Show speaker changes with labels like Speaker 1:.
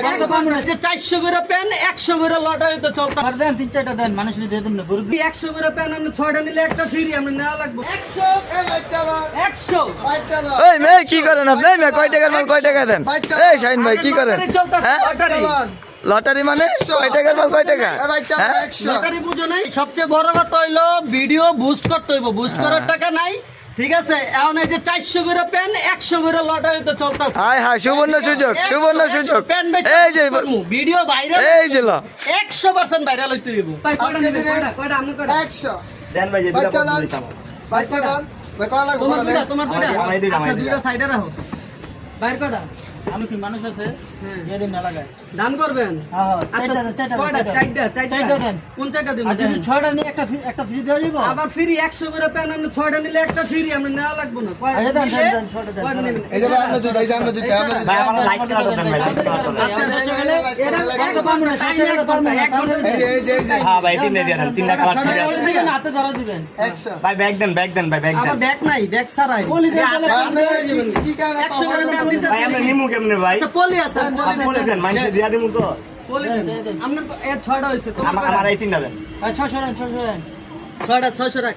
Speaker 1: 400 করে পেন 100 করে লটারিতে চলতে
Speaker 2: দেন 3-4টা দেন মানুষ দিয়ে দেন না
Speaker 1: 100 করে পেন আপনি 6টা নিলে একটা ফ্রি আমরা নেওয়া লাগবে 100
Speaker 3: এই মে কি করেন আপনি এই মে কয় টাকার মাল কয় টাকা দেন এই শাহিন ভাই কি করেন হ্যাঁ? লটারি মানে কয় টাকার মাল কয় টাকা হ্যাঁ?
Speaker 1: লটারি বুঝো নাই সবচেয়ে বড় কথা হইলো ভিডিও বুস্ট করতে হইব বুস্ট করার টাকা নাই ঠিক আছে এখন এই যে 400 করে পেন 100 করে লটারিতে চলতেছে
Speaker 3: হায় হায় সুবর্ণ সুযোগ
Speaker 1: পেন
Speaker 3: এই যে
Speaker 1: ভিডিও ভাইরাল
Speaker 3: এই যে ল
Speaker 1: 100% ভাইরাল হইতে হইব ভাই কয়টা নেবে কয়টা আপনি কয়টা
Speaker 4: 100
Speaker 5: দেন ভাই
Speaker 4: ভাই চালান ভাই চালান ভাই কয় লাগবে
Speaker 1: তোমার দুইটা আচ্ছা দুইটা সাইডে রাখো বাইর কয়টা
Speaker 2: আমি কি মানুষ আছে দিয়ে দিন না লাগায়
Speaker 1: দান করবেন
Speaker 2: হ্যাঁ
Speaker 1: আচ্ছা কয়টা চারটা দেন কোন চারটা দিন
Speaker 2: আর যদি 6টা নিয়ে একটা ফ্রি দেওয়া যাবে
Speaker 1: আবার ফ্রি 100 করে পেন আপনি 6টা নিলে একটা ফ্রি আমরা নেওয়া লাগবে না
Speaker 2: আচ্ছা দেন 6টা দেন
Speaker 4: এই যে আমরা দুইটা এই যে আমরা দুইটা
Speaker 5: ভাই আমার লাইট কাটা দেন ভাই
Speaker 1: আচ্ছা এটা একটা পাবো না সাইডে পারবো না
Speaker 4: এই যে এই যে এই যে
Speaker 5: হ্যাঁ ভাই তিন দিয়ে দেন তিনটা কালার ঠিক আছে
Speaker 2: হাতে ধরা দিবেন
Speaker 4: 100
Speaker 5: ভাই ব্যাগ দেন ভাই ব্যাগ
Speaker 1: আবার
Speaker 5: দেন
Speaker 1: ব্যাগ নাই ব্যাগ ছাড়াই
Speaker 2: পলি দেন
Speaker 4: আপনি কি কারণে
Speaker 1: 100 করে পেন দিতে
Speaker 5: ভাই আমরা নিমু কেমনে ভাই
Speaker 1: আচ্ছা পলি আছে
Speaker 5: আপনি বলেছেন মানুষ দিয়া দিমু তো
Speaker 1: পলি দেন আপনার এর 6টা হইছে
Speaker 5: আমার এই তিনটা দেন
Speaker 2: 600 রান 600 রান
Speaker 1: 6টা 600 রাখ